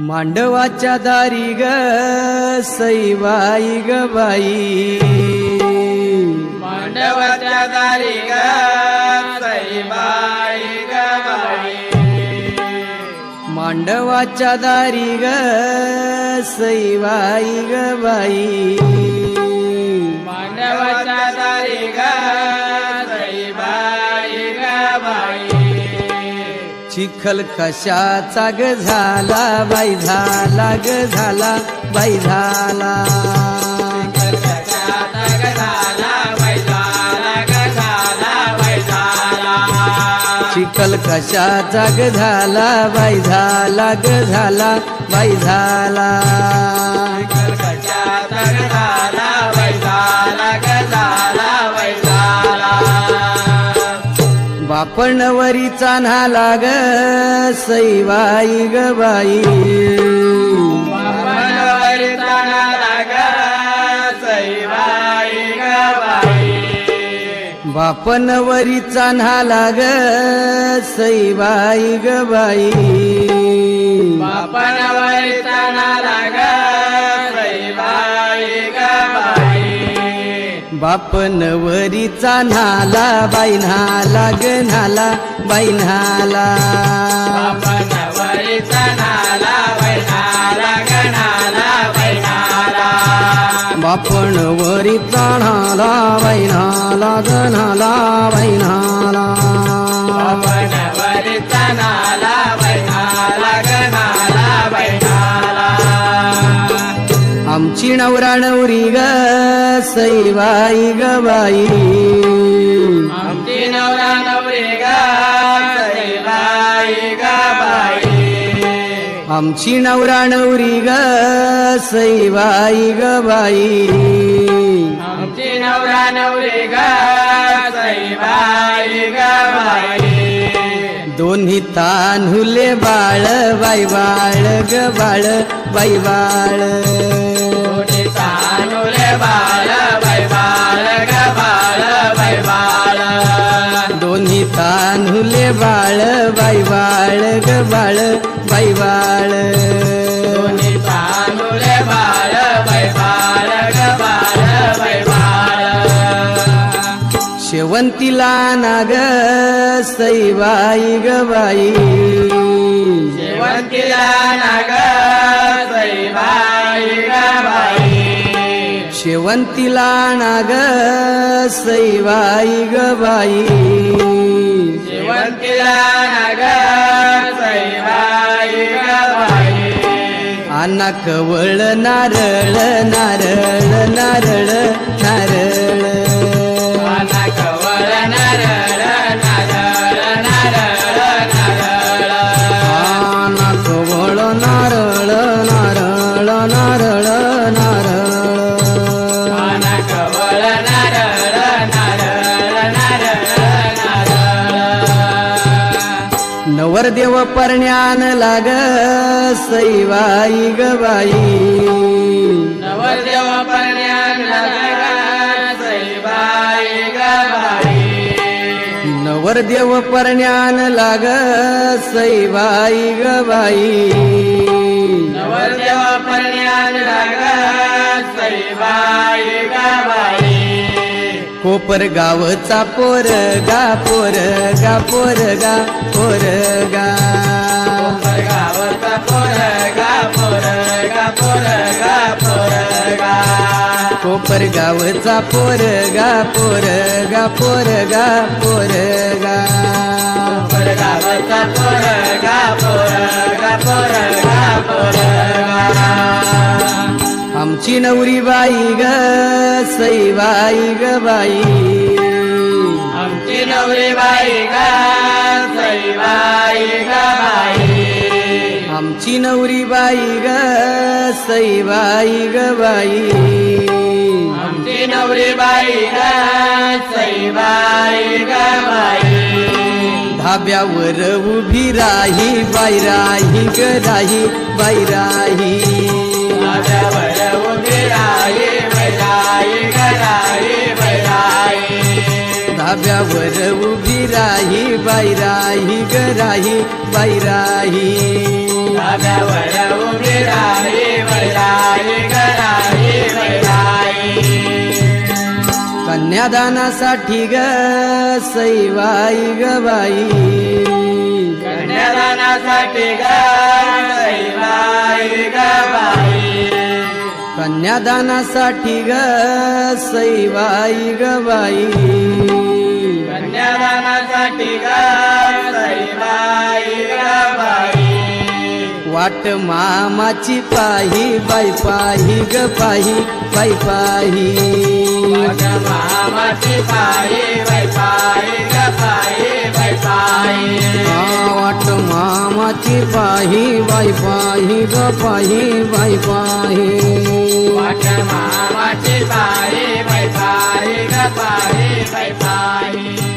मांडवाच्या दारी ग सईबाई ग बाई, मांडवाच्या दारी ग सईबाई ग बाई, मांडवाच्या दारी ग सईबाई ग बाई, मांडवाच्या दारी ग सईबाई ग बाई. चिखल कशाचा ग झाला बाई, झाला ग झाला बाई झाला, चिखल कशाचा ग झाला बाई, झाला ग झाला बाई झाला, बापणवरीचा न्हाला ग सईबाई ग बाई, बापणवरीचा न्हाला ग सईबाई ग बाई, बापणवरीचा न्हाला ग सईबाई ग बाई, बापणवरीचा न्हाला ग सईबाई ग बाई, बापणवरीचा न्हाला बाई न्हाला ग न्हाला बाई न्हाला, बापणवरीचा न्हाला बाई न्हाला ग न्हाला बाई न्हाला, बापणवरीचा न्हाला बाई न्हाला ग न्हाला बाई न्हाला, बापणवरीचा न्हाला बाई न्हाला ग न्हाला बाई न्हाला. आमची नवरा नवरी ग सईबाई ग बाई, आमची नवरा नवरी ग सईबाई ग बाई, आमची नवरा नवरी ग सईबाई ग बाई, आमची नवरा नवरी ग सईबाई ग बाई, दोन्ही तान्हुले बाळ बाई बाळ ग बाळ बाई बाळ, दोन्ही तान्हुले बाळ बाई बाळ ग बाळ बाई बाळ, दोन्ही तान्हुले बाळ बाई बाळ ग बाळ बाई बाळ, दोन्ही तान्हुले बाळ बाई बाळ ग बाळ बाई बाळ. शेवंतीला नाग सईबाई ग बाई, शेवंतीला नाग सईबाई ग बाई, शेवंतीला नाग सईबाई ग बाई, शेवंतीला नाग सईबाई ग बाई, आना कवळ नारळ नारळ नारळ नारळ, आना कवळ नारळ नारळ नारळ नारळ, आना कवळ नारळ नारळ नारळ नारळ, आना कवळ नारळ नारळ नारळ नारळ. नवरदेव परण्यान लाग सईबाई ग बाई, नवरदेव परण्यान लाग सईबाई ग बाई, नवरदेव परण्यान लाग सईबाई ग बाई, नवरदेव परण्यान लाग सईबाई ग बाई, कोपर गावचा पोरगा पोरगा पोरगा पोरगा, गावचा पोरगा पोरगा पोरगा पोरगा, कोपर गावचा पोरगा पोरगा पोरगा पोरगा, गावचा पोरगा पोरगा पोरगा पोरगा. आमची नवरी बाई ग सईबाई ग बाई, आमची नवरी बाई ग सईबाई ग बाई, आमची नवरी बाई ग सईबाई ग बाई, आमची नवरी बाई ग सईबाई ग बाई, धाब्यावर उभी राही बाई राही ग राही बाई राही, धाब्यावर उभी राही बाई राही ग राही बाई राही, धाब्यावर उभी राही बाई राही ग राही बाई राही, धाब्यावर कन्यादानासाठी ग सईबाई ग बाई कन्यादानासाठी ग सईबाई ग बाई कन्यादानासाठी ग सईबाई ग बाई कन्यादानासाठी ग सईबाई ग बाई वाट मामाची पाही बाई पाही ग पाही बाई पाही वाट मामाची पाही बाई पाही ग पाही बाई पाही वाट मामाची पाही बाई पाही ग पाही बाई पाही वाट मामाची पाही बाई पाही ग पाही बाई पाही